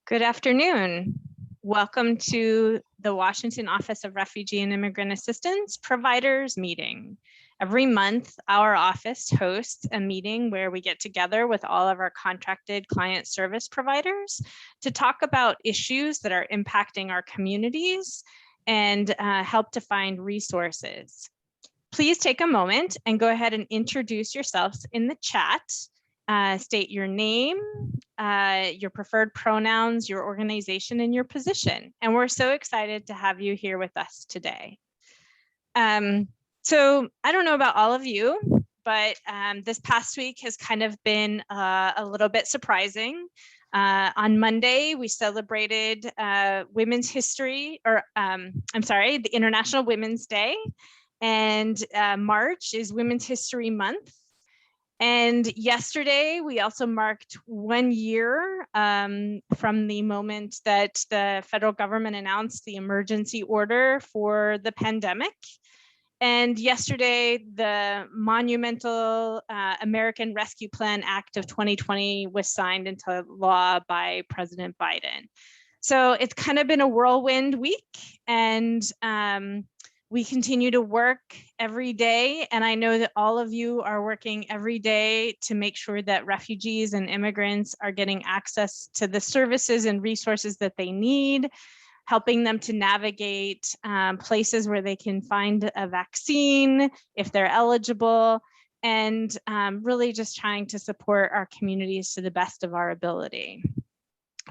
Good afternoon. Welcome to the Washington Office of Refugee and Immigrant Assistance Providers Meeting. Every month, our office hosts a meeting where we get together with all of our contracted client service providers to talk about issues that are impacting our communities and help to find resources. Please take a moment and go ahead and introduce yourselves in the chat. State your name, your preferred pronouns, your organization, and your position. And we're so excited to have you here with us today. So I don't know about all of you, but this past week has kind of been a little bit surprising. On Monday, we celebrated Women's History, or the International Women's Day. And March is Women's History Month. And yesterday, we also marked 1 year from the moment that the federal government announced the emergency order for the pandemic. And yesterday, the monumental American Rescue Plan Act of 2020 was signed into law by President Biden. So it's kind of been a whirlwind week, and we continue to work every day, and I know that all of you are working every day to make sure that refugees and immigrants are getting access to the services and resources that they need, helping them to navigate places where they can find a vaccine if they're eligible, and really just trying to support our communities to the best of our ability.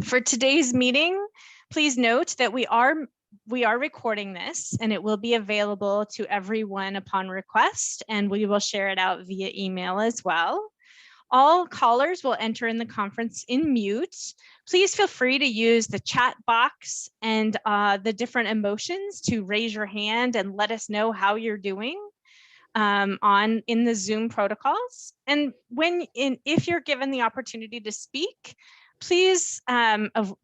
For today's meeting, please note that we are recording this, and it will be available to everyone upon request, and we will share it out via email as well. All callers will enter in the conference in mute. Please feel free to use the chat box and the different emotions to raise your hand and let us know how you're doing in the Zoom protocols. And if you're given the opportunity to speak, please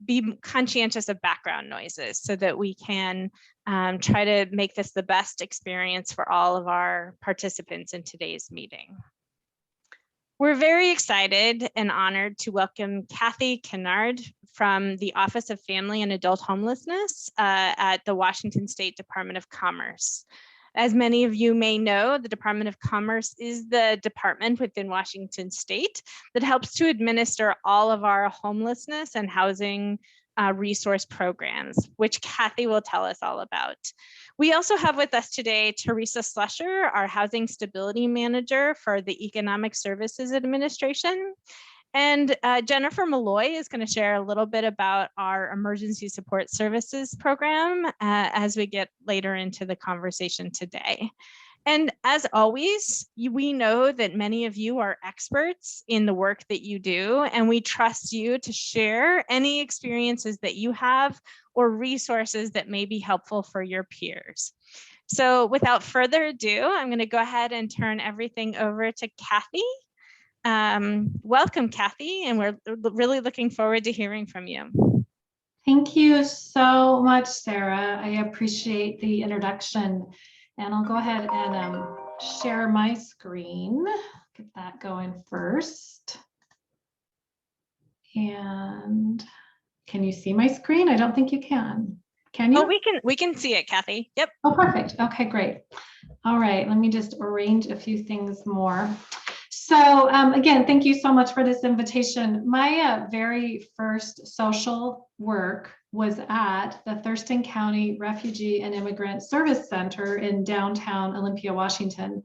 be conscientious of background noises so that we can try to make this the best experience for all of our participants in today's meeting. We're very excited and honored to welcome Kathy Kennard from the Office of Family and Adult Homelessness at the Washington State Department of Commerce. As many of you may know, the Department of Commerce is the department within Washington State that helps to administer all of our homelessness and housing resource programs, which Kathy will tell us all about. We also have with us today Teresa Slusher, our Housing Stability Manager for the Economic Services Administration. And Jennifer Malloy is going to share a little bit about our Emergency Support Services program as we get later into the conversation today. And as always, we know that many of you are experts in the work that you do, and we trust you to share any experiences that you have or resources that may be helpful for your peers. So without further ado, I'm going to go ahead and turn everything over to Kathy. Welcome, Kathy, and we're really looking forward to hearing from you. Thank you so much, Sarah. I appreciate the introduction, and I'll go ahead and share my screen. Get that going first. And can you see my screen? I don't think you can. Can you? Oh, we can see it, Kathy. Yep. Oh, perfect. Okay, great. All right, let me just arrange a few things more. So again, thank you so much for this invitation. My very first social work was at the Thurston County Refugee and Immigrant Service Center in downtown Olympia, Washington.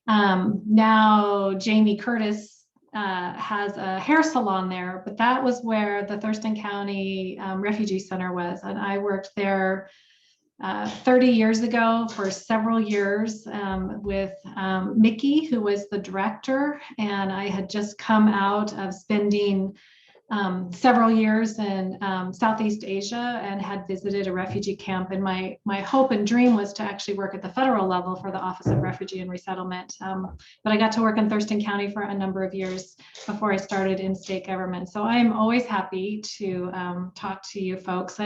Now Jamie Curtis has a hair salon there, but that was where the Thurston County Refugee Center was, and I worked there 30 years ago for several years with Mickey, who was the director, and I had just come out of spending several years in Southeast Asia and had visited a refugee camp, and my hope and dream was to actually work at the federal level for the Office of Refugee and Resettlement, but I got to work in Thurston County for a number of years before I started in state government. So I'm always happy to talk to you folks.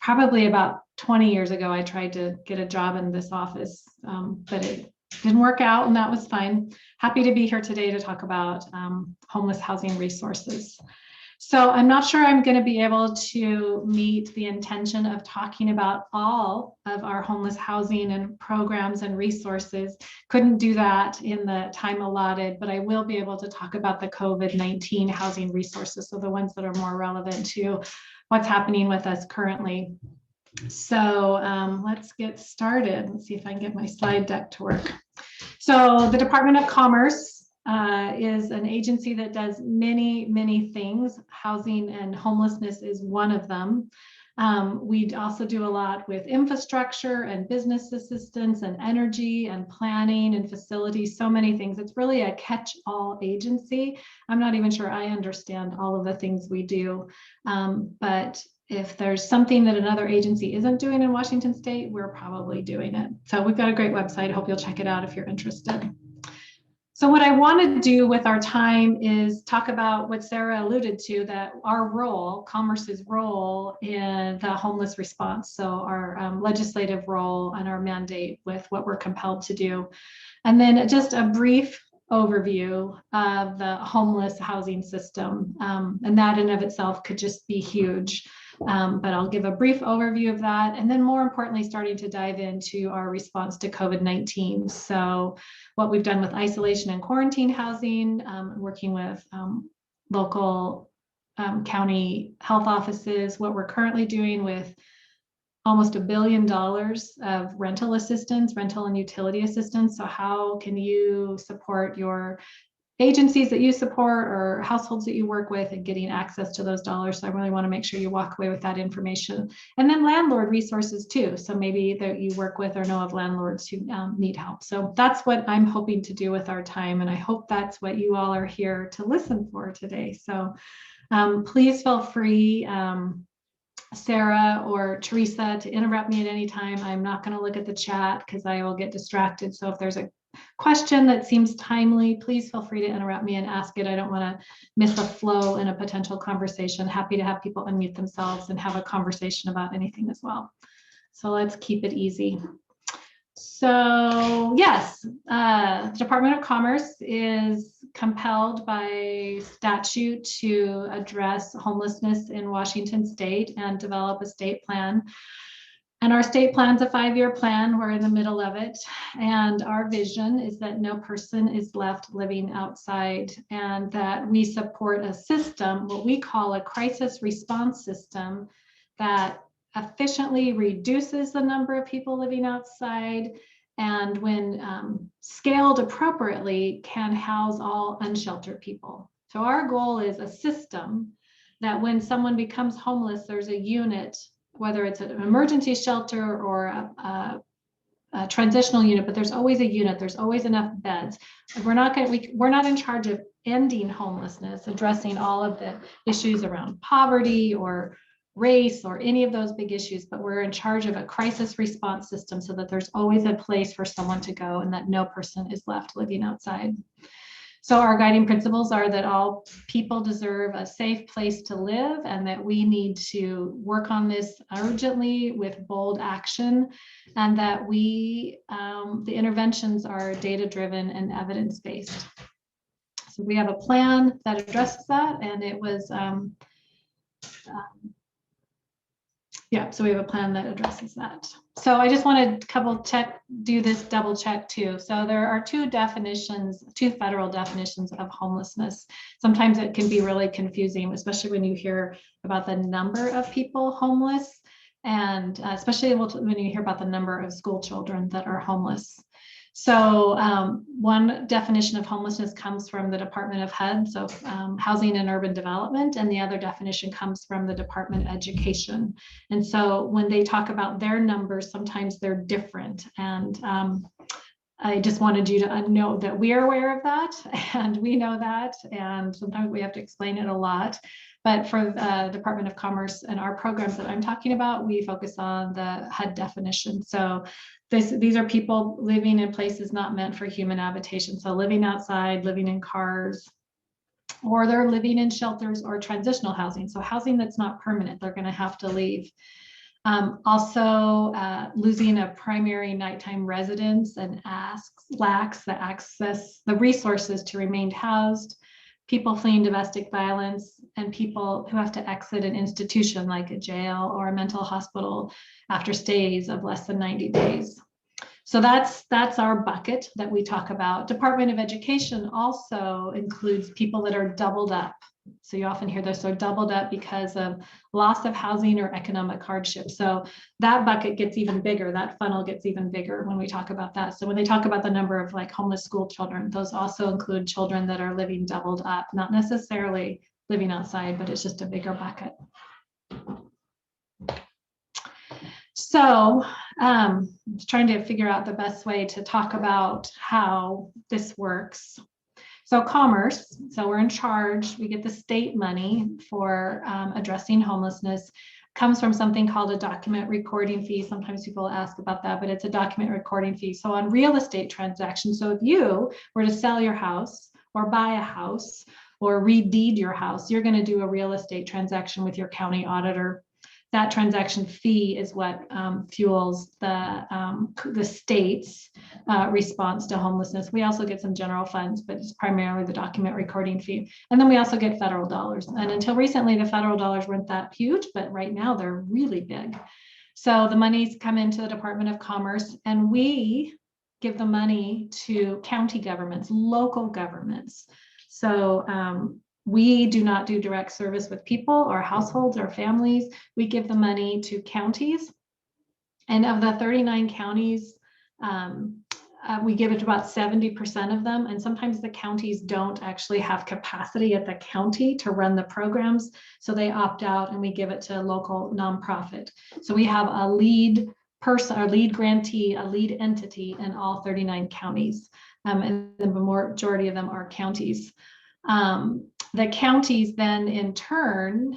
Probably about 20 years ago, I tried to get a job in this office, but it didn't work out, and that was fine. Happy to be here today to talk about homeless housing resources. So I'm not sure I'm going to be able to meet the intention of talking about all of our homeless housing and programs and resources. Couldn't do that in the time allotted, but I will be able to talk about the COVID-19 housing resources, so the ones that are more relevant to what's happening with us currently. So let's get started. Let's see if I can get my slide deck to work. So the Department of Commerce is an agency that does many things. Housing and homelessness is one of them. We also do a lot with infrastructure and business assistance and energy and planning and facilities, so many things. It's really a catch-all agency. I'm not even sure I understand all of the things we do, but if there's something that another agency isn't doing in Washington State, we're probably doing it. So we've got a great website. I hope you'll check it out if you're interested. So what I want to do with our time is talk about what Sarah alluded to, that our role, Commerce's role in the homeless response. So our legislative role and our mandate with what we're compelled to do. And then just a brief overview of the homeless housing system. And that in of itself could just be huge. But I'll give a brief overview of that. And then more importantly, starting to dive into our response to COVID-19. So what we've done with isolation and quarantine housing, working with local county health offices, what we're currently doing with almost $1 billion of rental assistance, rental and utility assistance. So how can you support your agencies that you support or households that you work with and getting access to those dollars? So I really want to make sure you walk away with that information. And then landlord resources too. So maybe that you work with or know of landlords who need help. So that's what I'm hoping to do with our time. And I hope that's what you all are here to listen for today. So please feel free, Sarah or Teresa, to interrupt me at any time. I'm not going to look at the chat because I will get distracted. So if there's a question that seems timely, please feel free to interrupt me and ask it. I don't want to miss a flow in a potential conversation. Happy to have people unmute themselves and have a conversation about anything as well. So let's keep it easy. So yes, the Department of Commerce is compelled by statute to address homelessness in Washington State and develop a state plan. And our state plan's a 5-year plan. We're in the middle of it. And our vision is that no person is left living outside, and that we support a system, what we call a crisis response system, that efficiently reduces the number of people living outside, and when scaled appropriately, can house all unsheltered people. So our goal is a system that when someone becomes homeless, there's a unit, whether it's an emergency shelter or a transitional unit, but there's always a unit, there's always enough beds. We're not in charge of ending homelessness, addressing all of the issues around poverty or race or any of those big issues, but we're in charge of a crisis response system so that there's always a place for someone to go and that no person is left living outside. So our guiding principles are that all people deserve a safe place to live, and that we need to work on this urgently with bold action, and that the interventions are data-driven and evidence-based. So we have a plan that addresses that, and it was so we have a plan that addresses that. So I just want to do this double check too. So there are two federal definitions of homelessness. Sometimes it can be really confusing, especially when you hear about the number of people homeless, and especially when you hear about the number of school children that are homeless. So one definition of homelessness comes from the Department of HUD, so Housing and Urban Development, and the other definition comes from the Department of Education. And so when they talk about their numbers, sometimes they're different. And I just wanted you to know that we are aware of that, and we know that, and sometimes we have to explain it a lot. But for the Department of Commerce and our programs that I'm talking about, we focus on the HUD definition. So these are people living in places not meant for human habitation. So living outside, living in cars, or they're living in shelters or transitional housing. So housing that's not permanent, they're going to have to leave. Also losing a primary nighttime residence and lacks the resources to remain housed. people fleeing domestic violence, and people who have to exit an institution like a jail or a mental hospital after stays of less than 90 days. So that's our bucket that we talk about. Department of Education also includes people that are doubled up. So you often hear this, they're doubled up because of loss of housing or economic hardship. So that bucket gets even bigger, that funnel gets even bigger when we talk about that. So when they talk about the number of like homeless school children, those also include children that are living doubled up, not necessarily living outside, but it's just a bigger bucket. So trying to figure out the best way to talk about how this works. So commerce, so we're in charge, we get the state money for addressing homelessness, comes from something called a document recording fee. Sometimes people ask about that, but it's a document recording fee. So on real estate transactions, so if you were to sell your house or buy a house or redeed your house, you're going to do a real estate transaction with your county auditor. That transaction fee is what fuels the state's response to homelessness. We also get some general funds, but it's primarily the document recording fee. And then we also get federal dollars. And until recently, the federal dollars weren't that huge, but right now they're really big. So the monies come into the Department of Commerce, and we give the money to county governments, local governments. So we do not do direct service with people or households or families. We give the money to counties. And of the 39 counties, we give it to about 70% of them. And sometimes the counties don't actually have capacity at the county to run the programs. So they opt out and we give it to a local nonprofit. So we have a lead person, or lead grantee, a lead entity in all 39 counties. And the majority of them are counties. The counties then in turn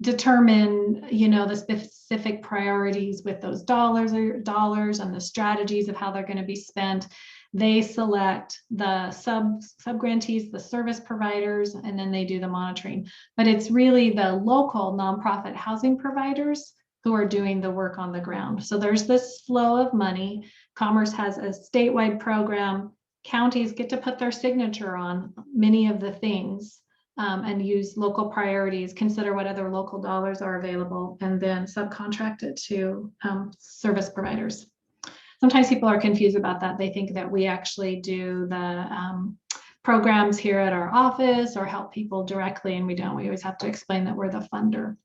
determine, the specific priorities with those dollars and the strategies of how they're going to be spent. They select the sub-grantees, the service providers, and then they do the monitoring. But it's really the local nonprofit housing providers who are doing the work on the ground. So there's this flow of money. Commerce has a statewide program. Counties get to put their signature on many of the things and use local priorities, consider what other local dollars are available, and then subcontract it to service providers. Sometimes people are confused about that. They think that we actually do the programs here at our office or help people directly, and we don't. We always have to explain that we're the funder.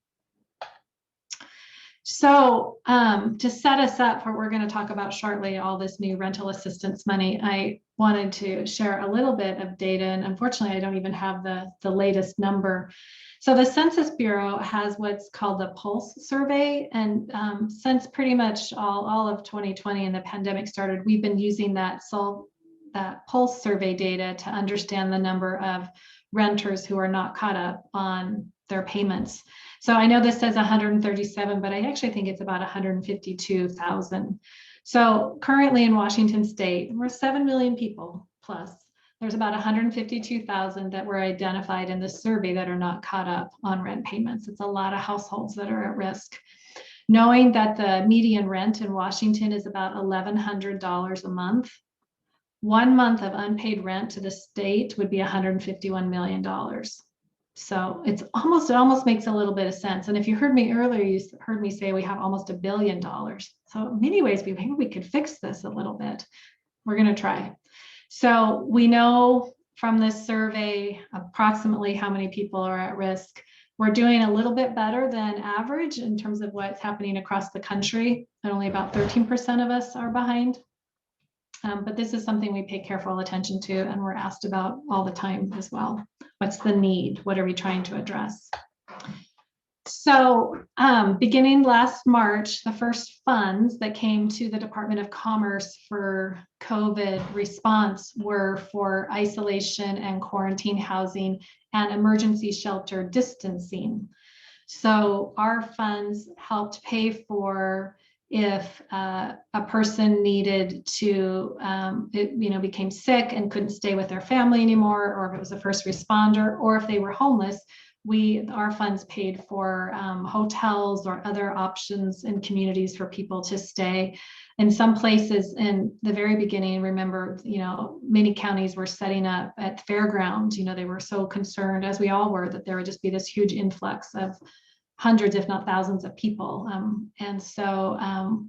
So to set us up for what we're going to talk about shortly, all this new rental assistance money, I wanted to share a little bit of data, and unfortunately I don't even have the latest number. So the Census Bureau has what's called the Pulse Survey, and since pretty much all of 2020 and the pandemic started, we've been using that Pulse Survey data to understand the number of renters who are not caught up on their payments. So I know this says 137, but I actually think it's about 152,000. So currently in Washington State, we're 7 million people plus. There's about 152,000 that were identified in the survey that are not caught up on rent payments. It's a lot of households that are at risk. Knowing that the median rent in Washington is about $1,100 a month, 1 month of unpaid rent to the state would be $151 million. So it almost makes a little bit of sense. And if you heard me earlier, you heard me say we have almost $1 billion. So in many ways, maybe we could fix this a little bit. We're going to try. So we know from this survey approximately how many people are at risk. We're doing a little bit better than average in terms of what's happening across the country. And only about 13% of us are behind. But this is something we pay careful attention to, and we're asked about all the time as well. What's the need? What are we trying to address? So beginning last March, the first funds that came to the Department of Commerce for COVID response were for isolation and quarantine housing and emergency shelter distancing. So our funds helped pay for if a person needed to, became sick and couldn't stay with their family anymore, or if it was a first responder, or if they were homeless, our funds paid for hotels or other options in communities for people to stay. In some places in the very beginning, remember, many counties were setting up at fairgrounds. They were so concerned, as we all were, that there would just be this huge influx of hundreds, if not thousands of people. And so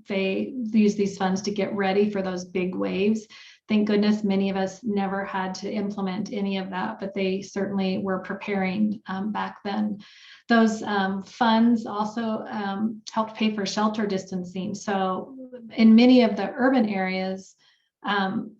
they use these funds to get ready for those big waves. Thank goodness many of us never had to implement any of that, but they certainly were preparing back then. Those funds also helped pay for shelter distancing. So in many of the urban areas,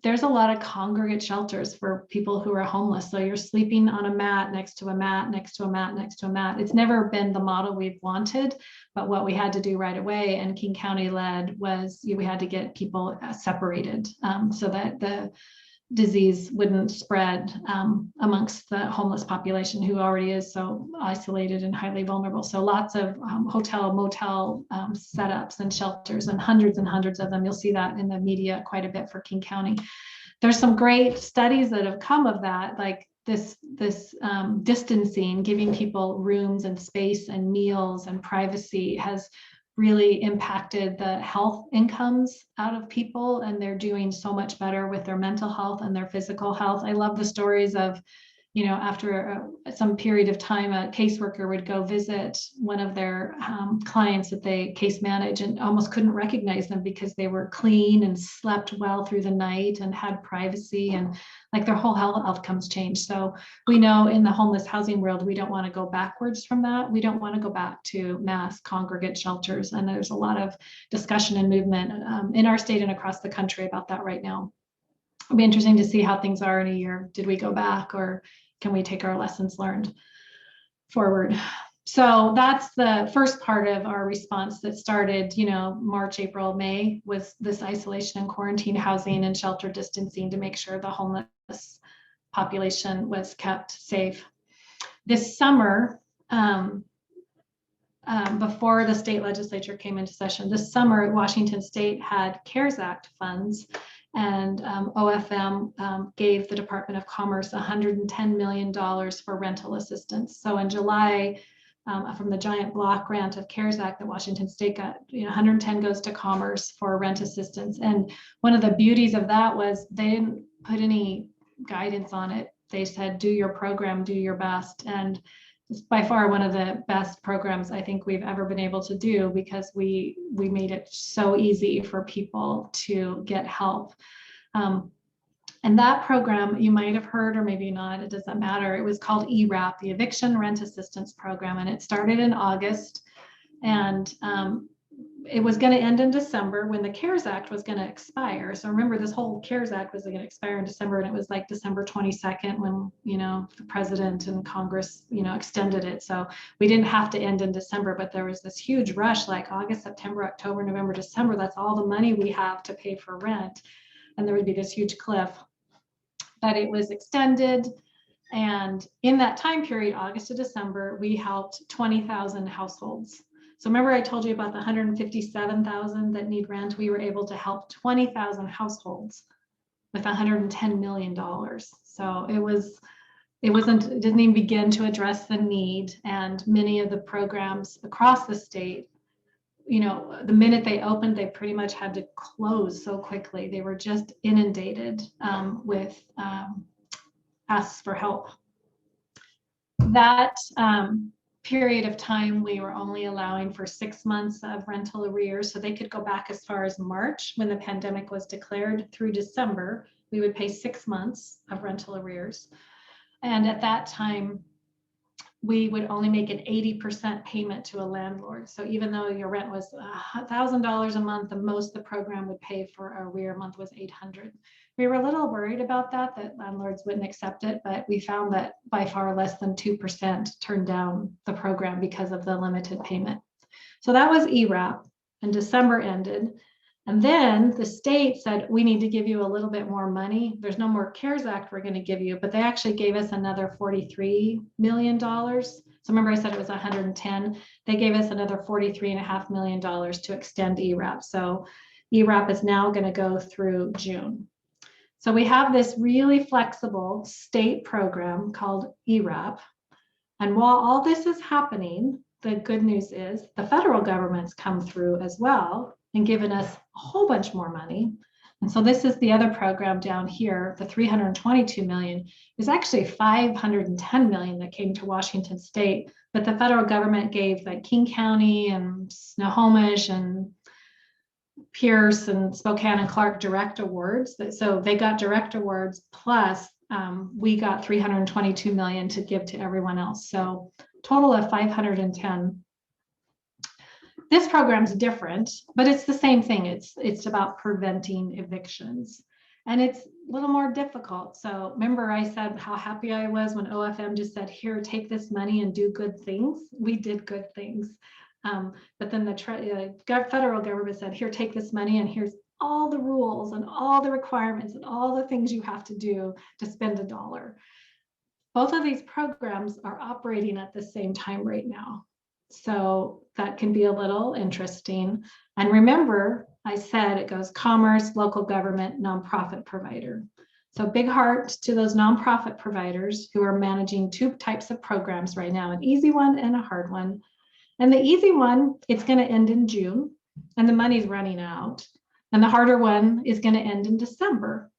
there's a lot of congregate shelters for people who are homeless. So you're sleeping on a mat next to a mat, next to a mat, next to a mat. It's never been the model we've wanted, but what we had to do right away, and King County led, was we had to get people separated so that the disease wouldn't spread amongst the homeless population, who already is so isolated and highly vulnerable. So lots of hotel, motel setups and shelters, and hundreds of them. You'll see that in the media quite a bit for King County. There's some great studies that have come of that, like this distancing, giving people rooms and space and meals and privacy has really impacted the health incomes out of people, and they're doing so much better with their mental health and their physical health. I love the stories of, after some period of time, a caseworker would go visit one of their clients that they case manage and almost couldn't recognize them because they were clean and slept well through the night and had privacy, and like their whole health outcomes changed. So we know in the homeless housing world, we don't want to go backwards from that. We don't want to go back to mass congregate shelters. And there's a lot of discussion and movement in our state and across the country about that right now. It'll be interesting to see how things are in a year. Did we go back, or can we take our lessons learned forward? So that's the first part of our response that started, March, April, May, was this isolation and quarantine housing and shelter distancing to make sure the homeless population was kept safe. This summer, before the state legislature came into session, this summer, Washington State had CARES Act funds, and OFM gave the Department of Commerce $110 million for rental assistance. So in July, from the giant block grant of CARES Act that Washington State got, 110 goes to Commerce for rent assistance. And one of the beauties of that was they didn't put any guidance on it. They said, do your program, do your best. And it's by far one of the best programs I think we've ever been able to do, because we made it so easy for people to get help. And that program, you might have heard, or maybe not, it doesn't matter. It was called ERAP, the Eviction Rent Assistance Program, and it started in August. And it was going to end in December when the CARES Act was going to expire. So remember, this whole CARES Act was going to expire in December, and it was like December 22nd when, the president and Congress, extended it. So we didn't have to end in December, but there was this huge rush, like August, September, October, November, December. That's all the money we have to pay for rent. And there would be this huge cliff. But it was extended. And in that time period, August to December, we helped 20,000 households. So remember I told you about the 157,000 that need rent? We were able to help 20,000 households with $110 million. So it didn't even begin to address the need. And many of the programs across the state, the minute they opened, they pretty much had to close so quickly. They were just inundated with asks for help. That period of time, we were only allowing for 6 months of rental arrears, so they could go back as far as March when the pandemic was declared through December. We would pay 6 months of rental arrears. And at that time, we would only make an 80% payment to a landlord. So even though your rent was $1,000 a month, the most the program would pay for a arrear month was $800. We were a little worried about that landlords wouldn't accept it, but we found that by far less than 2% turned down the program because of the limited payment. So that was ERAP, and December ended. And then the state said, we need to give you a little bit more money. There's no more CARES Act we're going to give you, but they actually gave us another $43 million. So remember I said it was 110. They gave us another $43.5 million to extend ERAP. So ERAP is now going to go through June. So we have this really flexible state program called ERAP. And while all this is happening, the good news is the federal government's come through as well and given us a whole bunch more money. And so this is the other program down here, the 322 million is actually 510 million that came to Washington State, but the federal government gave like King County and Snohomish and Pierce and Spokane and Clark direct awards. So they got direct awards plus we got 322 million to give to everyone else. So total of 510. This program's different, but it's the same thing. It's about preventing evictions, and it's a little more difficult. So remember I said how happy I was when OFM just said, here, take this money and do good things. We did good things. But then the federal government said, here, take this money and here's all the rules and all the requirements and all the things you have to do to spend $1. Both of these programs are operating at the same time right now. So that can be a little interesting. And remember, I said it goes commerce, local government, nonprofit provider. So big heart to those nonprofit providers who are managing two types of programs right now, an easy one and a hard one. And the easy one, it's going to end in June and the money's running out. And the harder one is going to end in December.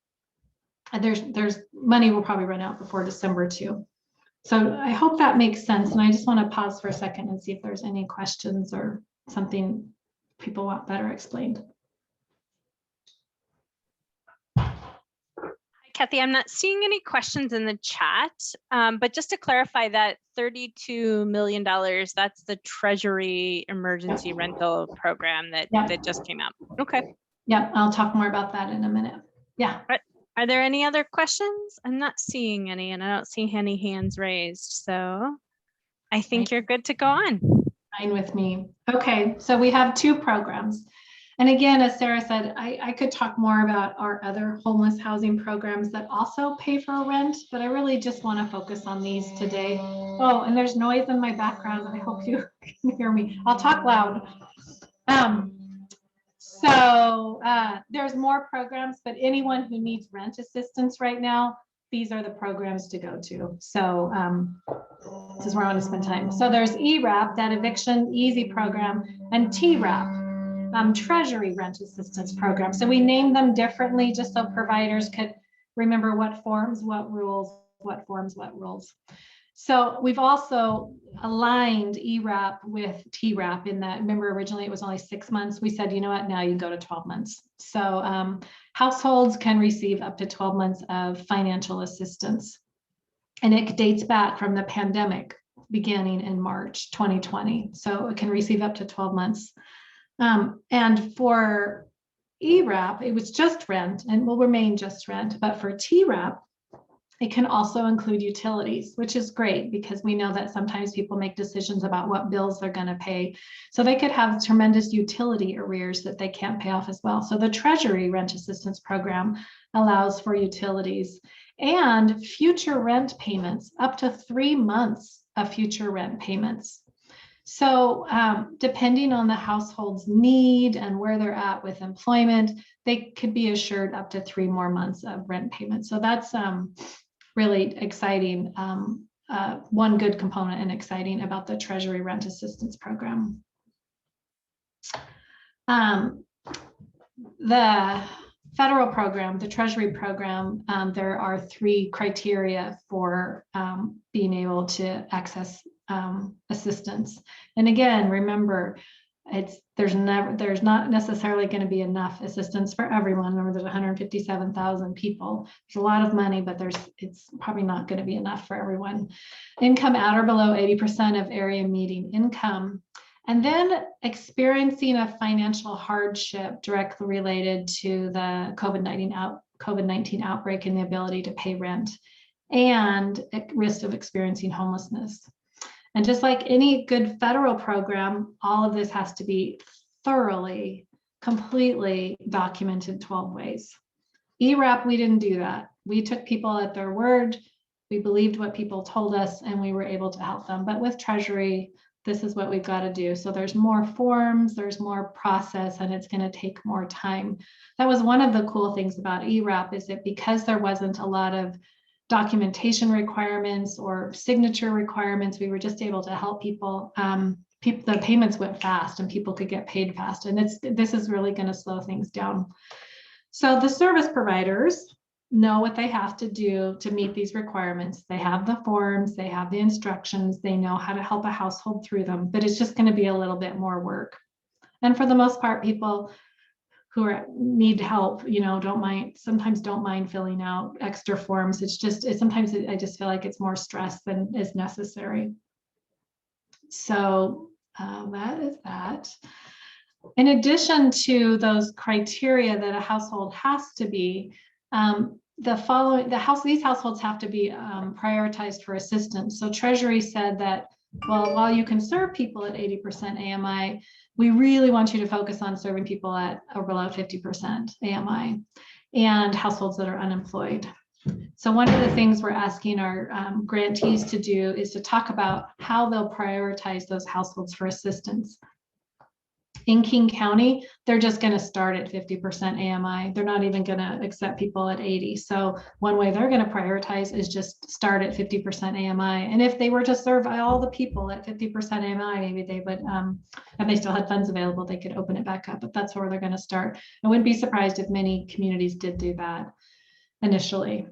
And there's money will probably run out before December too. So I hope that makes sense. And I just want to pause for a second and see if there's any questions or something people want better explained. Hi, Kathy, I'm not seeing any questions in the chat, but just to clarify that $32 million, that's the Treasury Emergency Rental Program that just came out. Okay. Yeah, I'll talk more about that in a minute. Yeah. Are there any other questions? I'm not seeing any, and I don't see any hands raised. So I think you're good to go on. Fine with me. Okay, so we have two programs. And again, as Sarah said, I could talk more about our other homeless housing programs that also pay for rent, but I really just want to focus on these today. Oh, and there's noise in my background. I hope you can hear me. I'll talk loud. So there's more programs, but anyone who needs rent assistance right now, these are the programs to go to. So this is where I want to spend time. So there's ERAP, that eviction easy program, and TRAP, Treasury Rent Assistance Program. So we named them differently just so providers could remember what forms, what rules, what forms, what rules. So we've also aligned ERAP with TRAP in that, remember originally it was only 6 months. We said, you know what, now you go to 12 months. So households can receive up to 12 months of financial assistance. And it dates back from the pandemic beginning in March 2020. So it can receive up to 12 months. And for ERAP, it was just rent and will remain just rent. But for TRAP, it can also include utilities, which is great because we know that sometimes people make decisions about what bills they're going to pay. So they could have tremendous utility arrears that they can't pay off as well. So the Treasury Rent Assistance Program allows for utilities and future rent payments, up to 3 months of future rent payments. So depending on the household's need and where they're at with employment, they could be assured up to 3 more months of rent payment. So that's really exciting. One good component and exciting about the Treasury Rent Assistance Program. The federal program, the Treasury program, there are 3 criteria for being able to access assistance. And again, remember, there's not necessarily going to be enough assistance for everyone. Remember, there's 157,000 people. There's a lot of money, but it's probably not going to be enough for everyone. Income at or below 80% of area median income. And then experiencing a financial hardship directly related to the COVID-19 outbreak and the ability to pay rent, and at risk of experiencing homelessness. And just like any good federal program, all of this has to be thoroughly, completely documented 12 ways. ERAP, we didn't do that. We took people at their word. We believed what people told us, and we were able to help them. But with Treasury, this is what we've got to do. So there's more forms, there's more process, and it's going to take more time. That was one of the cool things about ERAP, is that because there wasn't a lot of documentation requirements or signature requirements. We were just able to help people. The payments went fast and people could get paid fast. And this is really going to slow things down. So the service providers know what they have to do to meet these requirements. They have the forms, they have the instructions, they know how to help a household through them, but it's just going to be a little bit more work. And for the most part, people who need help, sometimes don't mind filling out extra forms. Sometimes I just feel like it's more stress than is necessary. So that is that. In addition to those criteria that a household has to be, these households have to be prioritized for assistance. So Treasury said that, well, while you can serve people at 80% AMI, we really want you to focus on serving people at or below 50% AMI and households that are unemployed. So one of the things we're asking our grantees to do is to talk about how they'll prioritize those households for assistance. In King County, they're just going to start at 50% AMI. They're not even going to accept people at 80. So one way they're going to prioritize is just start at 50% AMI. And if they were to serve all the people at 50% AMI, maybe they would, and they still had funds available, they could open it back up, but that's where they're going to start. I wouldn't be surprised if many communities did do that initially.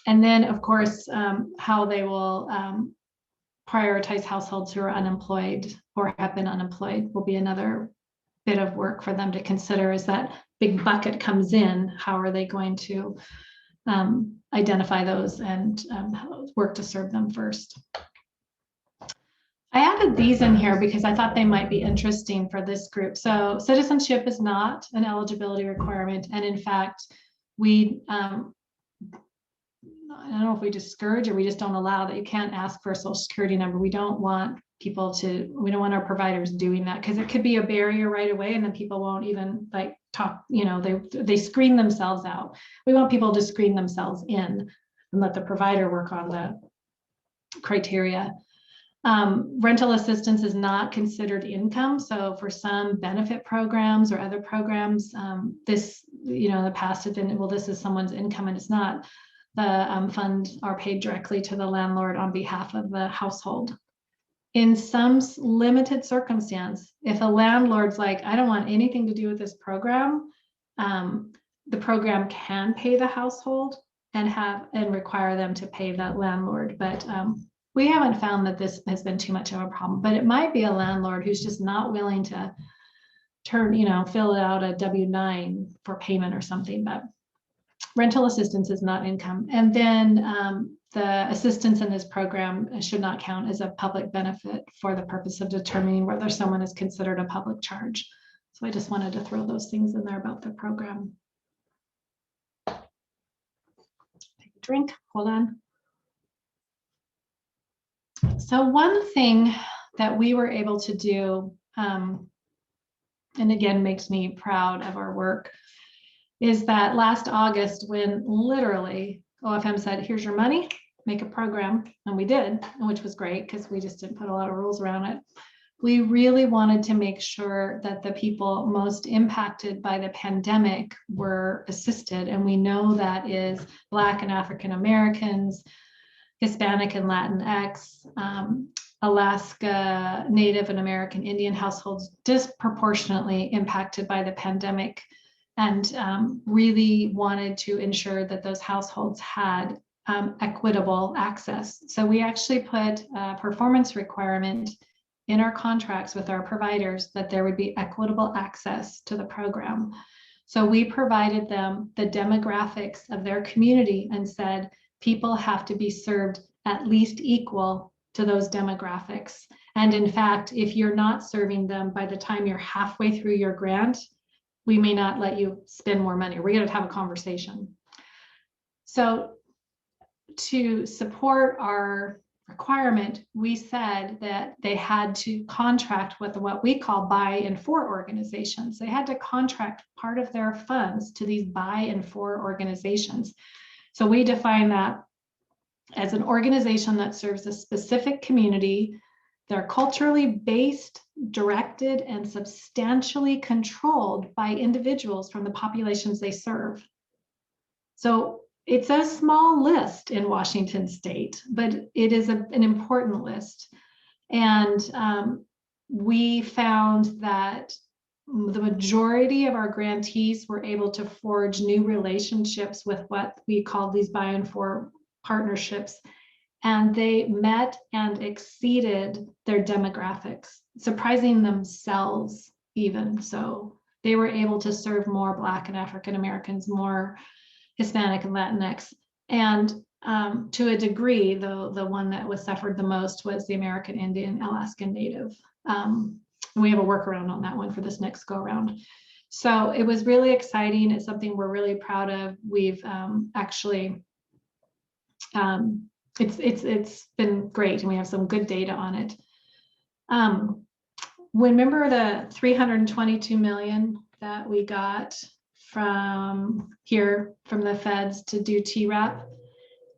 And then, of course, how they will prioritize households who are unemployed or have been unemployed will be another bit of work for them to consider. As that big bucket comes in, how are they going to identify those and work to serve them first? I added these in here because I thought they might be interesting for this group. So citizenship is not an eligibility requirement. And in fact, we I don't know if we discourage or we just don't allow that. You can't ask for a social security number. We don't want our providers doing that because it could be a barrier right away and then people won't even talk, they screen themselves out. We want people to screen themselves in and let the provider work on the criteria. Rental assistance is not considered income. So for some benefit programs or other programs, this, in the past have been, well, this is someone's income and it's not. The funds are paid directly to the landlord on behalf of the household. In some limited circumstance, if a landlord's like, I don't want anything to do with this program, the program can pay the household and require them to pay that landlord. But we haven't found that this has been too much of a problem. But it might be a landlord who's just not willing to fill out a W-9 for payment or something. But rental assistance is not income. And then the assistance in this program should not count as a public benefit for the purpose of determining whether someone is considered a public charge. So I just wanted to throw those things in there about the program. Take a drink, hold on. So one thing that we were able to do, and again, makes me proud of our work, is that last August when literally OFM said, here's your money, make a program. And we did, which was great because we just didn't put a lot of rules around it. We really wanted to make sure that the people most impacted by the pandemic were assisted. And we know that is Black and African Americans, Hispanic and Latinx, Alaska Native and American Indian households disproportionately impacted by the pandemic, and really wanted to ensure that those households had equitable access. So we actually put a performance requirement in our contracts with our providers that there would be equitable access to the program. So we provided them the demographics of their community and said, people have to be served at least equal to those demographics. And in fact, if you're not serving them by the time you're halfway through your grant, we may not let you spend more money. We're going to have a conversation. So to support our requirement, we said that they had to contract with what we call buy and for organizations. They had to contract part of their funds to these buy and for organizations. So we define that as an organization that serves a specific community. They're culturally based, directed, and substantially controlled by individuals from the populations they serve. So it's a small list in Washington state, but it is an important list. And we found that the majority of our grantees were able to forge new relationships with what we call these by and for partnerships. And they met and exceeded their demographics, surprising themselves even. So they were able to serve more Black and African Americans, more Hispanic and Latinx. And to a degree, the one that was suffered the most was the American Indian Alaskan Native. We have a workaround on that one for this next go around. So it was really exciting. It's something we're really proud of. We've actually, it's been great, and we have some good data on it. Remember the 322 million that we got from here, from the feds to do TRAP?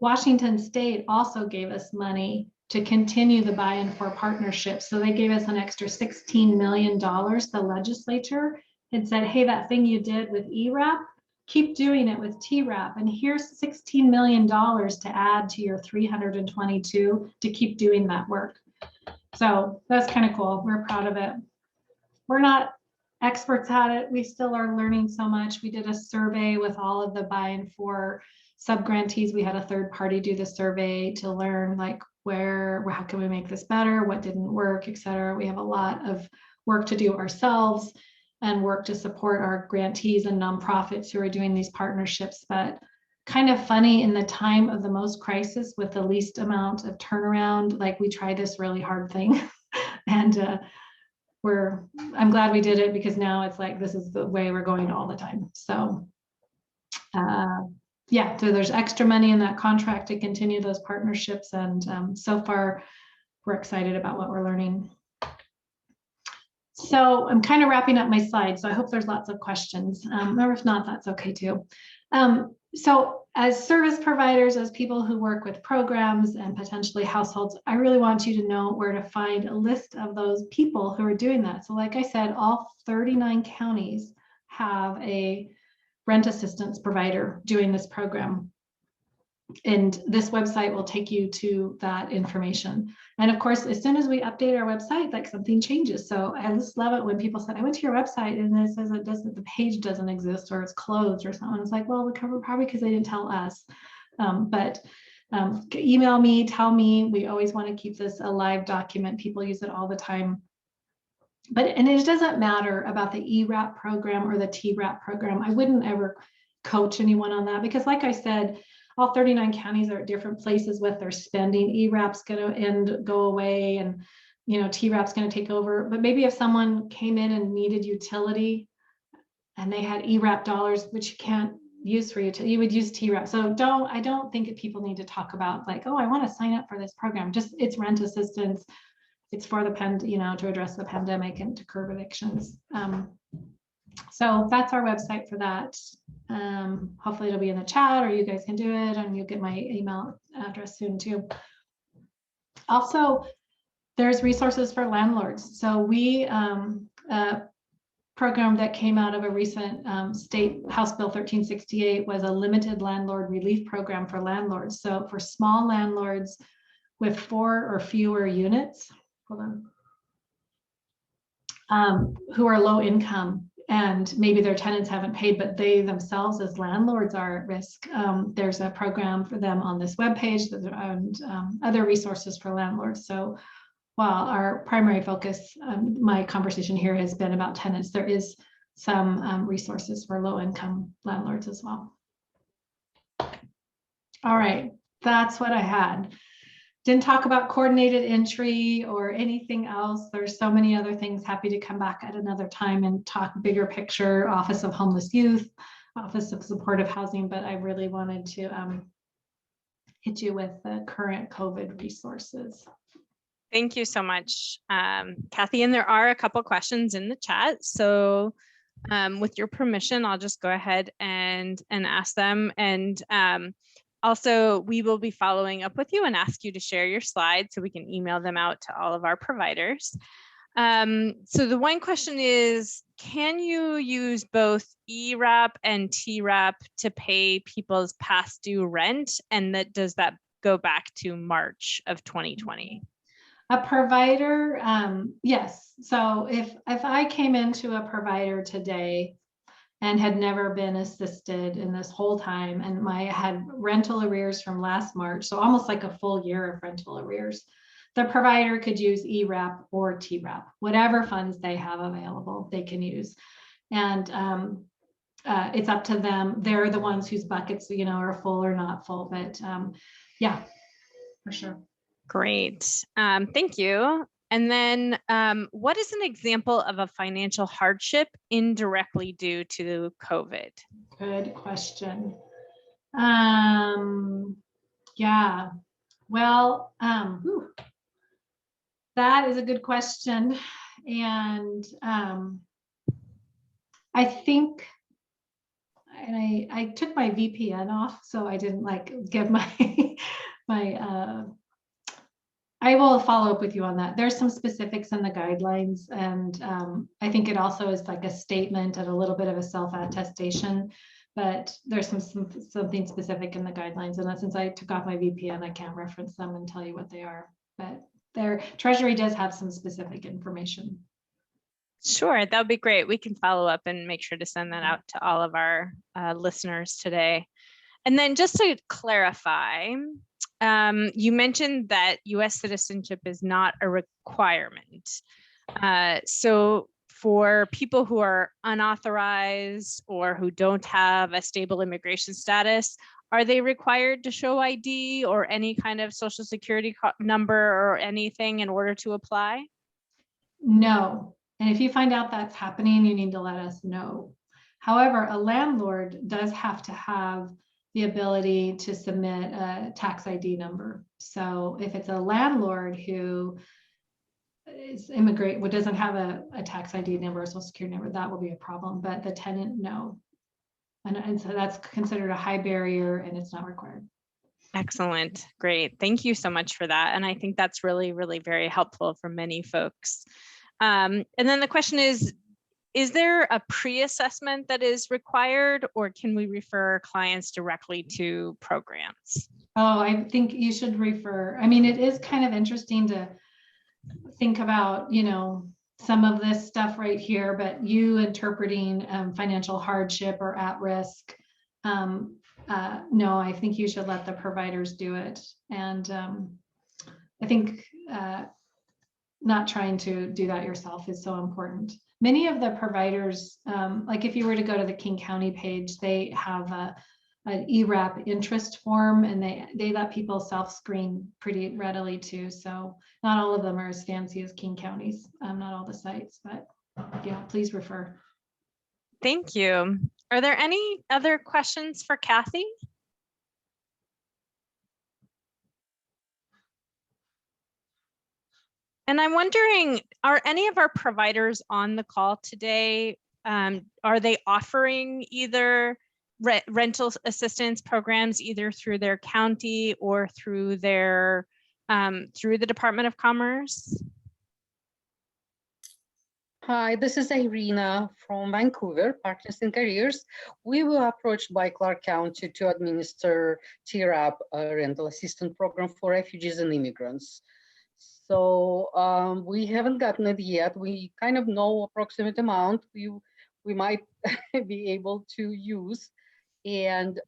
Washington State also gave us money to continue the buy and for partnership. So they gave us an extra $16 million. The legislature had said, hey, that thing you did with ERAP, keep doing it with TRAP. And here's $16 million to add to your 322 to keep doing that work. So that's kind of cool. We're proud of it. We're not experts at it. We still are learning so much. We did a survey with all of the buy and for sub-grantees. We had a third party do the survey to learn like how can we make this better, what didn't work, et cetera. We have a lot of work to do ourselves and work to support our grantees and nonprofits who are doing these partnerships. But kind of funny, in the time of the most crisis with the least amount of turnaround, like we tried this really hard thing. And I'm glad we did it, because now it's like, this is the way we're going all the time. So yeah, so there's extra money in that contract to continue those partnerships. And so far, we're excited about what we're learning. So I'm kind of wrapping up my slides. So I hope there's lots of questions. Or if not, that's okay too. So as service providers, as people who work with programs and potentially households, I really want you to know where to find a list of those people who are doing that. So like I said, all 39 counties have a rent assistance provider doing this program. And this website will take you to that information. And of course, as soon as we update our website, like something changes. So I just love it when people say, I went to your website and it says the page doesn't exist, or it's closed or something. It's like, well, we cover probably because they didn't tell us. Email me, tell me. We always want to keep this a live document. People use it all the time. And it doesn't matter about the ERAP program or the TRAP program. I wouldn't ever coach anyone on that, because like I said, all 39 counties are at different places with their spending. ERAP's going to go away, and TRAP's going to take over. But maybe if someone came in and needed utility and they had ERAP dollars, which you can't use for utility, you would use TRAP. So I don't think that people need to talk about like, oh, I want to sign up for this program. Just, it's rent assistance. It's for the to address the pandemic and to curb evictions. So that's our website for that. Hopefully it'll be in the chat, or you guys can do it, and you'll get my email address soon too. Also, there's resources for landlords. So we program that came out of a recent state House Bill 1368 was a limited landlord relief program for landlords. So for small landlords with 4 or fewer units, who are low income, and maybe their tenants haven't paid, but they themselves as landlords are at risk. There's a program for them on this webpage, and other resources for landlords. So while our primary focus, my conversation here has been about tenants, there is some resources for low income landlords as well. All right, that's what I had. Didn't talk about coordinated entry or anything else. There's so many other things. Happy to come back at another time and talk bigger picture, Office of Homeless Youth, Office of Supportive Housing, but I really wanted to hit you with the current COVID resources. Thank you so much, Kathy. And there are a couple questions in the chat. So with your permission, I'll just go ahead and ask them. And also, we will be following up with you and ask you to share your slides so we can email them out to all of our providers. So the one question is, can you use both ERAP and TRAP to pay people's past due rent? And does that go back to March of 2020? A provider, yes. So if I came into a provider today and had never been assisted in this whole time, and had rental arrears from last March, so almost like a full year of rental arrears, the provider could use ERAP or TRAP, whatever funds they have available, they can use. And it's up to them. They're the ones whose buckets, are full or not full. But yeah, for sure. Great. Thank you. And then what is an example of a financial hardship indirectly due to COVID? Good question. Yeah, well, that is a good question. And I think, and I took my VPN off, so I didn't give my, I will follow up with you on that. There's some specifics in the guidelines, and I think it also is like a statement and a little bit of a self-attestation, but there's something specific in the guidelines. And since I took off my VPN, I can't reference them and tell you what they are, but their Treasury does have some specific information. Sure, that would be great. We can follow up and make sure to send that out to all of our listeners today. And then just to clarify, you mentioned that US citizenship is not a requirement. So for people who are unauthorized or who don't have a stable immigration status, are they required to show ID or any kind of social security number or anything in order to apply? No. And if you find out that's happening, you need to let us know. However, a landlord does have to have the ability to submit a tax ID number. So if it's a landlord who is immigrant, doesn't have a tax ID number, a social security number, that will be a problem. But the tenant, no. And so that's considered a high barrier and it's not required. Excellent. Great. Thank you so much for that. And I think that's really, really very helpful for many folks. And then the question is there a pre-assessment that is required, or can we refer clients directly to programs? Oh, I think you should refer. I mean, it is kind of interesting to think about, some of this stuff right here, but you interpreting financial hardship or at risk. No, I think you should let the providers do it. And I think not trying to do that yourself is so important. Many of the providers, like if you were to go to the King County page, they have an ERAP interest form, and they let people self-screen pretty readily too. So not all of them are as fancy as King County's, not all the sites, but yeah, please refer. Thank you. Are there any other questions for Kathy? And I'm wondering, are any of our providers on the call today, are they offering either rental assistance programs either through their county or through their through the Department of Commerce? Hi, this is Irina from Vancouver, Partners in Careers. We were approached by Clark County to administer TRAP, a rental assistance program for refugees and immigrants. So we haven't gotten it yet. We kind of know approximate amount we might be able to use. And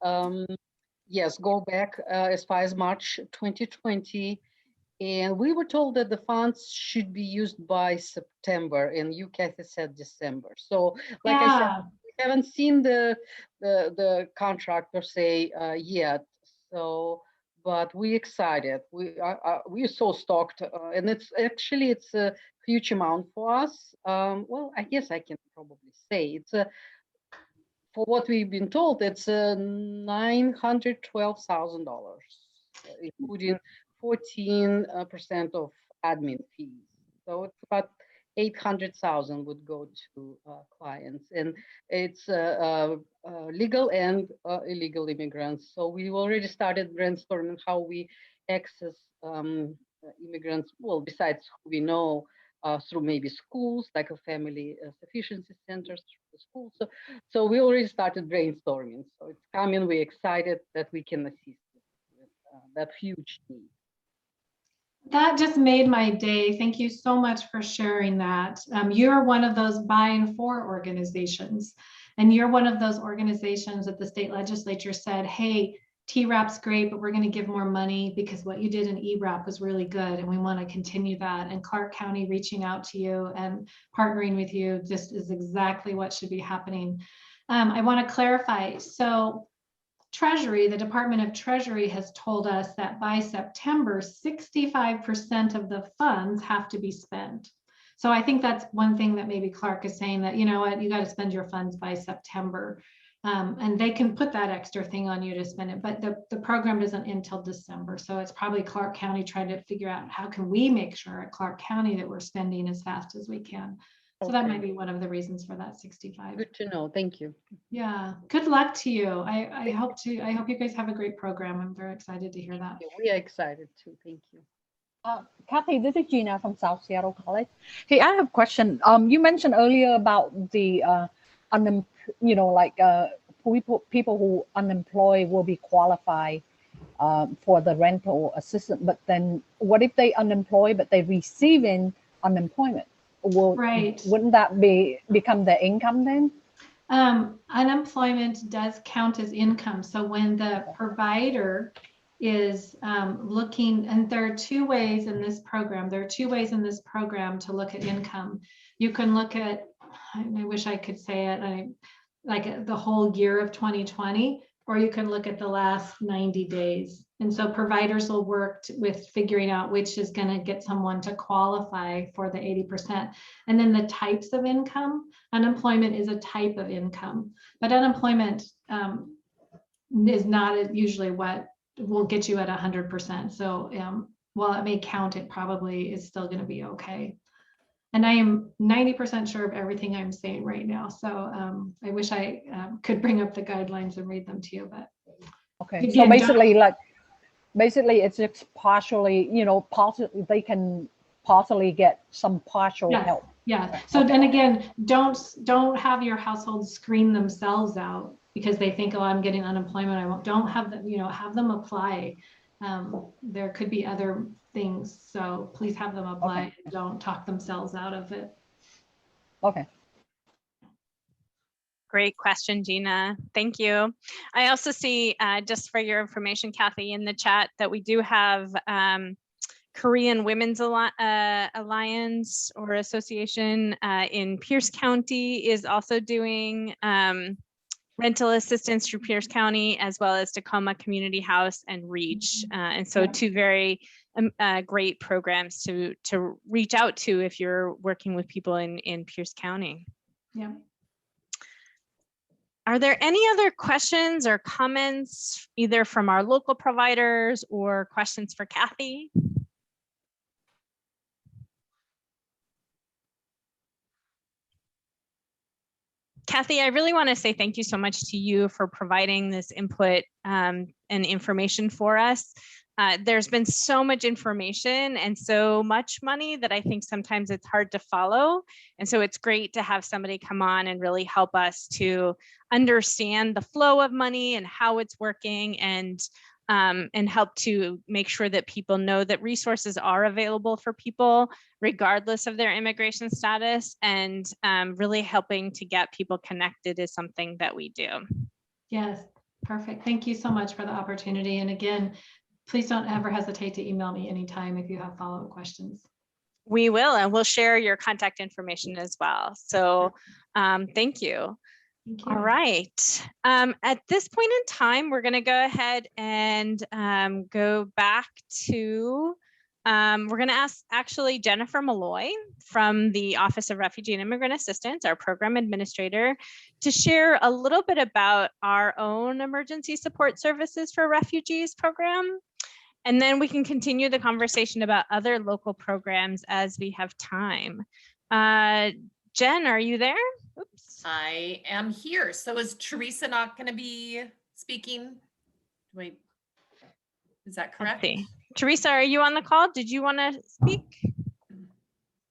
yes, go back as far as March 2020. And we were told that the funds should be used by September, and UCAT has said December. So like I said, we haven't seen the contract per se yet. So, but we're excited. We're so stoked, and it's a huge amount for us. Well, I guess I can probably say it's for what we've been told, it's $912,000, including 14% of admin fees. So it's about 800,000 would go to clients, and it's legal and illegal immigrants. So we already started brainstorming how we access immigrants. Well, besides who we know, through maybe schools, like a family sufficiency centers through the schools. So we already started brainstorming. So it's coming. We're excited that we can assist with that huge need. That just made my day. Thank you so much for sharing that. You're one of those buying for organizations, and you're one of those organizations that the state legislature said, hey, TRAP's great, but we're going to give more money because what you did in ERAP was really good, and we want to continue that. And Clark County reaching out to you and partnering with you just is exactly what should be happening. I want to clarify. So Treasury, the Department of Treasury has told us that by September, 65% of the funds have to be spent. So I think that's one thing that maybe Clark is saying, that, you know what, you got to spend your funds by September. And they can put that extra thing on you to spend it, but the program doesn't end until December. So it's probably Clark County trying to figure out how can we make sure at Clark County that we're spending as fast as we can. So that might be one of the reasons for that 65. Good to know. Thank you. Yeah. Good luck to you. I hope you guys have a great program. I'm very excited to hear that. We are excited too. Thank you. Kathy, this is Gina from South Seattle College. Hey, I have a question. You mentioned earlier about the people who unemployed will be qualified for the rental assistance. But then, what if they unemployed but they receiving unemployment? Wouldn't that become their income then? Unemployment does count as income. So when the provider is looking, and there are two ways in this program. There are two ways in this program to look at income. You can look at, I wish I could say it, like the whole year of 2020, or you can look at the last 90 days. And so providers will work with figuring out which is going to get someone to qualify for the 80%. And then the types of income, unemployment is a type of income, but unemployment is not usually what will get you at 100%. So while it may count, it probably is still going to be okay. And I am 90% sure of everything I'm saying right now. So I wish I could bring up the guidelines and read them to you, but. Okay, again, so basically it's just partially, partially, they can partially get some partial help. Yeah. So then again, don't have your household screen themselves out because they think, oh, I'm getting unemployment. Don't have them, have them apply. There could be other things. So please have them apply. Okay. Don't talk themselves out of it. Okay. Great question, Gina. Thank you. I also see, just for your information, Kathy, in the chat that we do have Korean Women's Alliance or Association in Pierce County is also doing rental assistance through Pierce County, as well as Tacoma Community House and REACH. And so two very great programs to reach out to if you're working with people in Pierce County. Yeah. Are there any other questions or comments, either from our local providers or questions for Kathy? Kathy, I really want to say thank you so much to you for providing this input and information for us. There's been so much information and so much money that I think sometimes it's hard to follow. And so it's great to have somebody come on and really help us to understand the flow of money and how it's working, and help to make sure that people know that resources are available for people regardless of their immigration status, and really helping to get people connected is something that we do. Yes, perfect. Thank you so much for the opportunity. And again, please don't ever hesitate to email me anytime if you have follow-up questions. We will, and we'll share your contact information as well. So thank you. Thank you. All right. At this point in time, we're going to go ahead and go back to, we're going to ask actually Jennifer Malloy from the Office of Refugee and Immigrant Assistance, our program administrator, to share a little bit about our own emergency support services for refugees program. And then we can continue the conversation about other local programs as we have time. Jen, are you there? Oops. I am here. So is Teresa not going to be speaking? Wait, is that correct? Let's see. Teresa, are you on the call? Did you want to speak?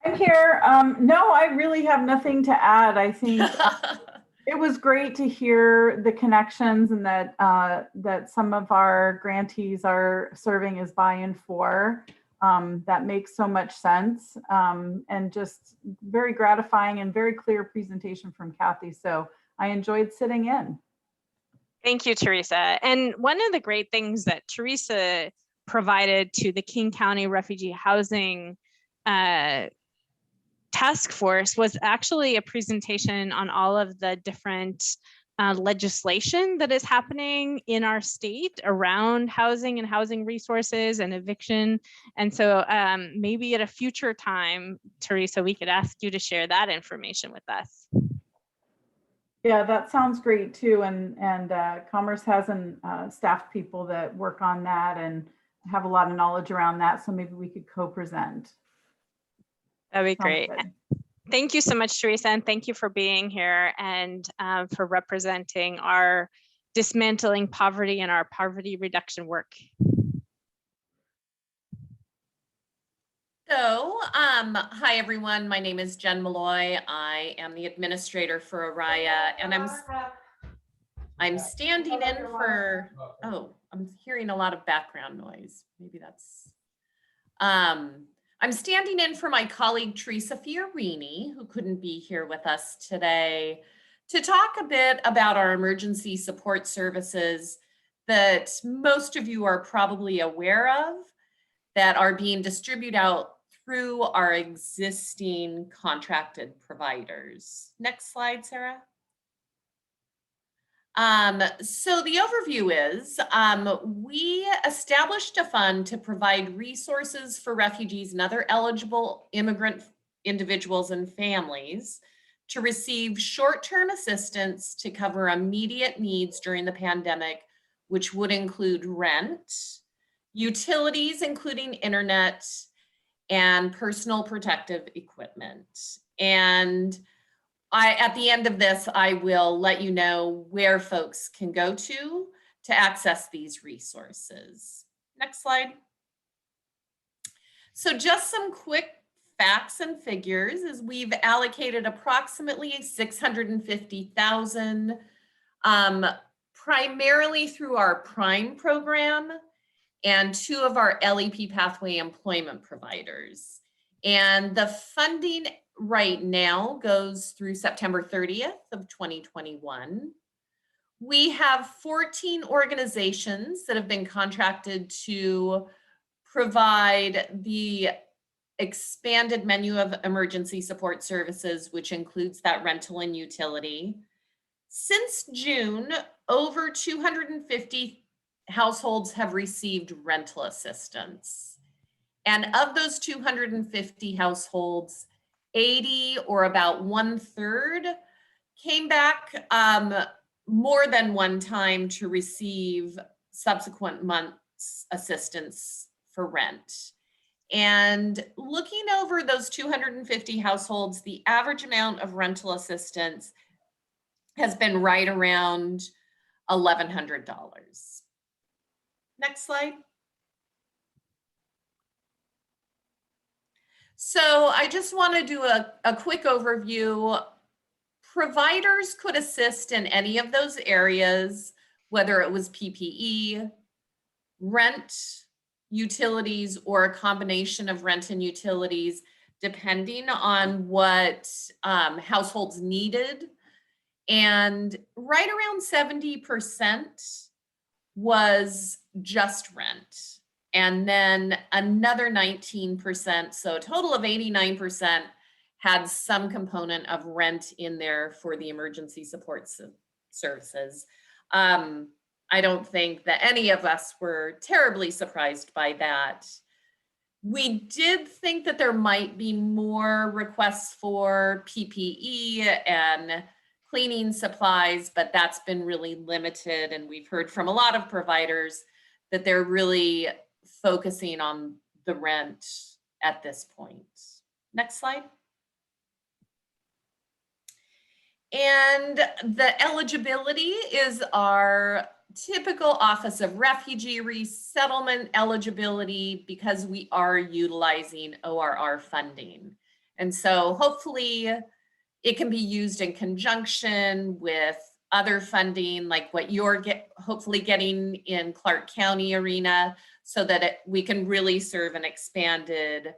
I'm here. No, I really have nothing to add. I think it was great to hear the connections and that that some of our grantees are serving as buy-in for. That makes so much sense, and just very gratifying and very clear presentation from Kathy. So I enjoyed sitting in. Thank you, Teresa. And one of the great things that Teresa provided to the King County Refugee Housing Task Force was actually a presentation on all of the different legislation that is happening in our state around housing and housing resources and eviction. And so maybe at a future time, Teresa, we could ask you to share that information with us. Yeah, that sounds great too. And Commerce has staff people that work on that and have a lot of knowledge around that. So maybe we could co-present. That'd be Sounds great. good. Thank you so much, Teresa, and thank you for being here and for representing our dismantling poverty and our poverty reduction work. So, hi everyone, my name is Jen Malloy. I am the administrator for ORIA, and I'm standing in for, oh, I'm hearing a lot of background noise. Maybe that's, I'm standing in for my colleague Teresa Fiorini, who couldn't be here with us today, to talk a bit about our emergency support services that most of you are probably aware of that are being distributed out through our existing contracted providers. Next slide, Sarah. So the overview is, we established a fund to provide resources for refugees and other eligible immigrant individuals and families to receive short-term assistance to cover immediate needs during the pandemic, which would include rent, utilities, including internet, and personal protective equipment. And at the end of this, I will let you know where folks can go to access these resources. Next slide. So just some quick facts and figures is we've allocated approximately $650,000 primarily through our Prime program and 2 of our LEP pathway employment providers. And the funding right now goes through September 30th of 2021. We have 14 organizations that have been contracted to provide the expanded menu of emergency support services, which includes that rental and utility. Since June, over 250 households have received rental assistance. And of those 250 households, 80 or about 1/3 came back more than one time to receive subsequent months assistance for rent. And looking over those 250 households, the average amount of rental assistance has been right around $1,100. Next slide. So I just want to do a quick overview. Providers could assist in any of those areas, whether it was PPE, rent, utilities, or a combination of rent and utilities, depending on what households needed. And right around 70% was just rent. And then another 19%, so a total of 89%, had some component of rent in there for the emergency support services. I don't think that any of us were terribly surprised by that. We did think that there might be more requests for PPE and cleaning supplies, but that's been really limited. And we've heard from a lot of providers that they're really focusing on the rent at this point. Next slide. And the eligibility is our typical Office of Refugee Resettlement eligibility because we are utilizing ORR funding. And so hopefully it can be used in conjunction with other funding, like what you're hopefully getting in Clark County arena, so that we can really serve an expanded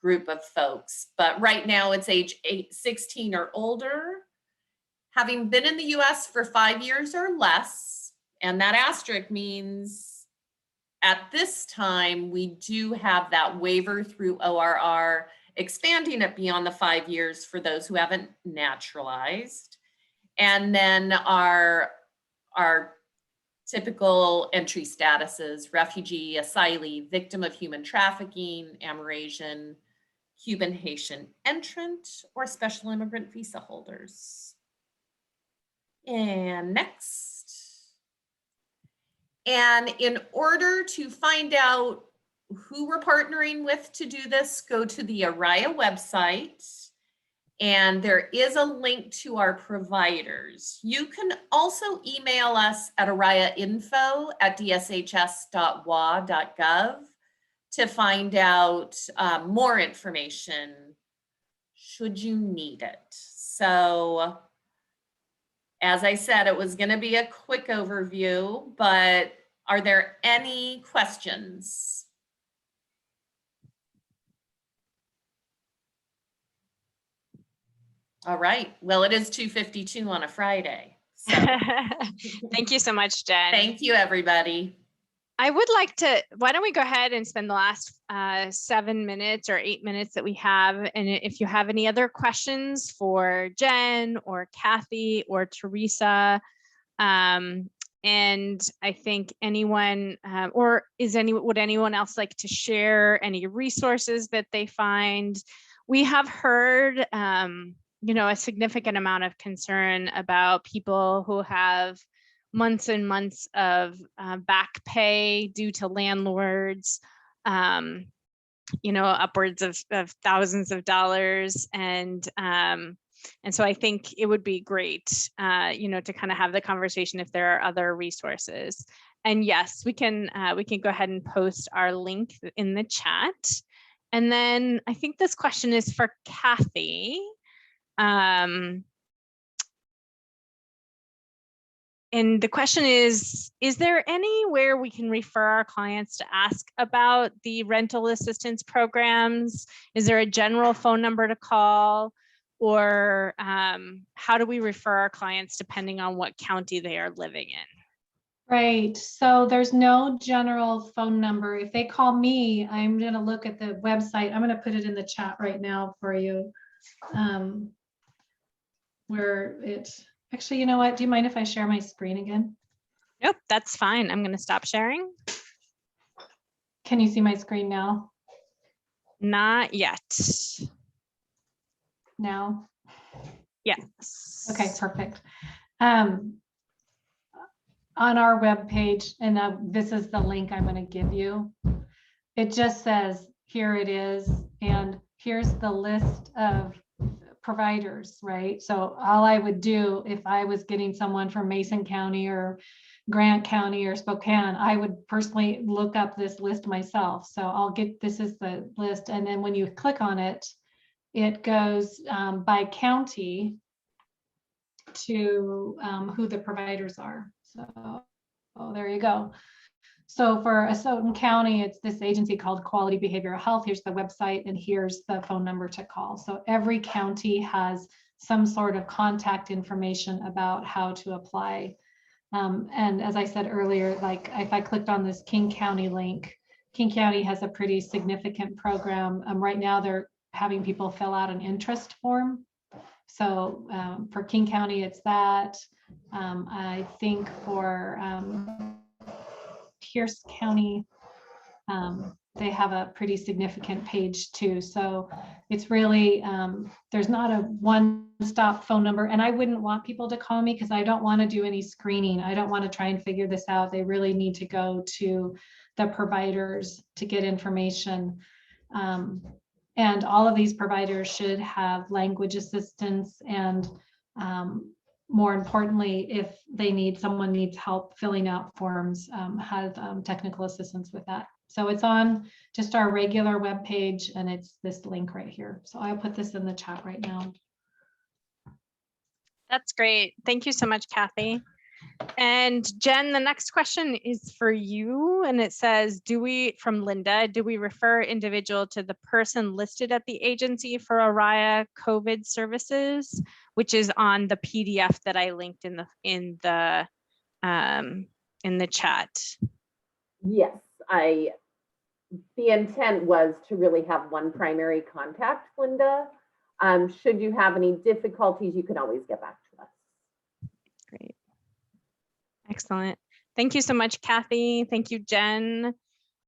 group of folks. But right now it's age 16 or older, having been in the US for 5 years or less. And that asterisk means at this time, we do have that waiver through ORR, expanding it beyond the 5 years for those who haven't naturalized. And then our typical entry statuses: refugee, asylee, victim of human trafficking, Amerasian, Cuban, Haitian entrant, or special immigrant visa holders. And next. And in order to find out who we're partnering with to do this, go to the ORIA website, and there is a link to our providers. You can also email us at oriainfo@dshs.wa.gov to find out more information should you need it. So as I said, it was going to be a quick overview, but are there any questions? All right. Well, it is 2:52 on a Friday. So Thank you so much, Jen. thank you, everybody. I would like to, why don't we go ahead and spend the last 7 minutes or 8 minutes that we have. And if you have any other questions for Jen or Kathy or Teresa, and I think anyone, or would anyone else like to share any resources that they find? We have heard, a significant amount of concern about people who have months and months of back pay due to landlords, upwards of thousands of dollars. And so I think it would be great, to kind of have the conversation if there are other resources. And yes, we can go ahead and post our link in the chat. And then I think this question is for Kathy. And the question is there anywhere we can refer our clients to ask about the rental assistance programs? Is there a general phone number to call? Or how do we refer our clients depending on what county they are living in? Right. So there's no general phone number. If they call me, I'm going to look at the website. I'm going to put it in the chat right now for you. Where it actually, you know what? Do you mind if I share my screen again? Nope, that's fine. I'm going to stop sharing. Can you see my screen now? Not yet. Now? Yes. Okay, perfect. On our webpage, and this is the link I'm going to give you. It just says, here it is, and here's the list of providers, right? So all I would do if I was getting someone from Mason County or Grant County or Spokane, I would personally look up this list myself. So this is the list. And then when you click on it, it goes by county to who the providers are. So, there you go. So for Asotin County, it's this agency called Quality Behavioral Health. Here's the website, and here's the phone number to call. So every county has some sort of contact information about how to apply. And as I said earlier, like if I clicked on this King County link, King County has a pretty significant program. Right now they're having people fill out an interest form. So for King County, it's that. I think for Pierce County, they have a pretty significant page too. So it's really, there's not a one-stop phone number, and I wouldn't want people to call me because I don't want to do any screening. I don't want to try and figure this out. They really need to go to the providers to get information. And all of these providers should have language assistance, and more importantly, if someone needs help filling out forms, have technical assistance with that. So it's on just our regular web page, and it's this link right here. So I'll put this in the chat right now. That's great. Thank you so much, Kathy. And Jen, the next question is for you, and it says, from Linda, do we refer individual to the person listed at the agency for ORIA COVID services, which is on the PDF that I linked in the chat? Yes, the intent was to really have one primary contact, Linda. Should you have any difficulties, you can always get back to us. Great. Excellent. Thank you so much, Kathy. Thank you, Jen.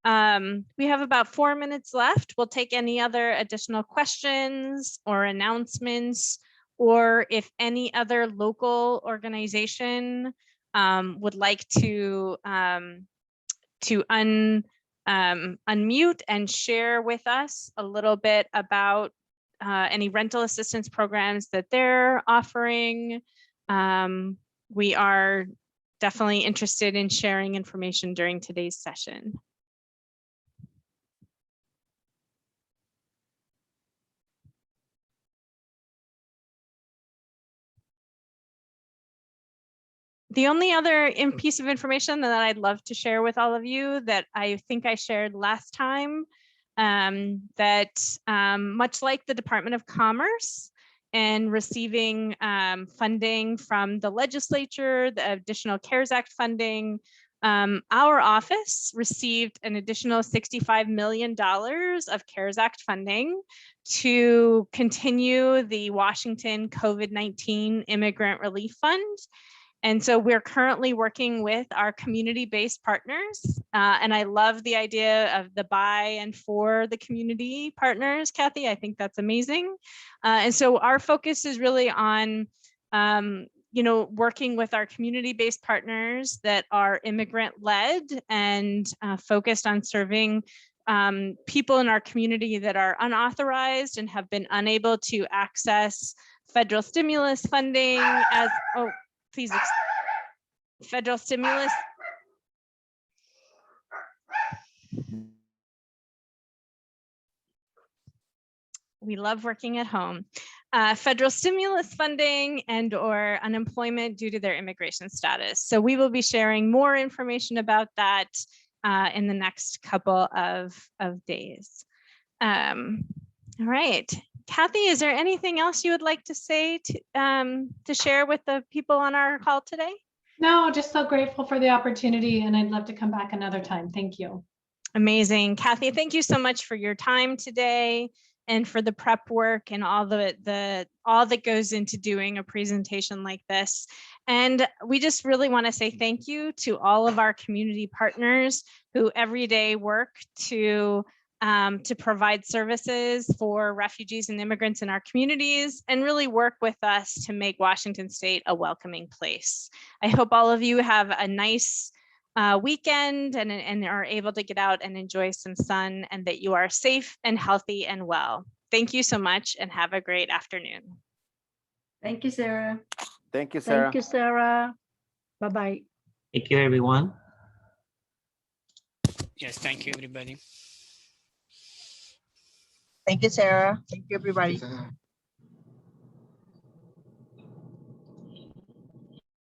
We have about 4 minutes left. We'll take any other additional questions or announcements, or if any other local organization would like to unmute and share with us a little bit about any rental assistance programs that they're offering. We are definitely interested in sharing information during today's session. The only other piece of information that I'd love to share with all of you that I think I shared last time, that much like the Department of Commerce and receiving funding from the legislature, the additional CARES Act funding, our office received an additional $65 million of CARES Act funding to continue the Washington COVID-19 Immigrant Relief Fund. And so we're currently working with our community-based partners. And I love the idea of the by and for the community partners, Kathy. I think that's amazing. And so our focus is really on, working with our community-based partners that are immigrant-led and focused on serving people in our community that are unauthorized and have been unable to access federal stimulus funding federal stimulus. We love working at home. Federal stimulus funding and or unemployment due to their immigration status. So we will be sharing more information about that in the next couple of days. All right. Kathy, is there anything else you would like to say to share with the people on our call today? No, just so grateful for the opportunity, and I'd love to come back another time. Thank you. Amazing. Kathy, thank you so much for your time today and for the prep work and all that goes into doing a presentation like this. And we just really want to say thank you to all of our community partners who every day work to provide services for refugees and immigrants in our communities and really work with us to make Washington State a welcoming place. I hope all of you have a nice weekend and are able to get out and enjoy some sun, and that you are safe and healthy and well. Thank you so much and have a great afternoon. Thank you, Sarah. Thank you, Sarah. Thank you, Sarah. Bye-bye. Thank you, everyone. Yes, thank you, everybody. Thank you, Sarah. Thank you, everybody.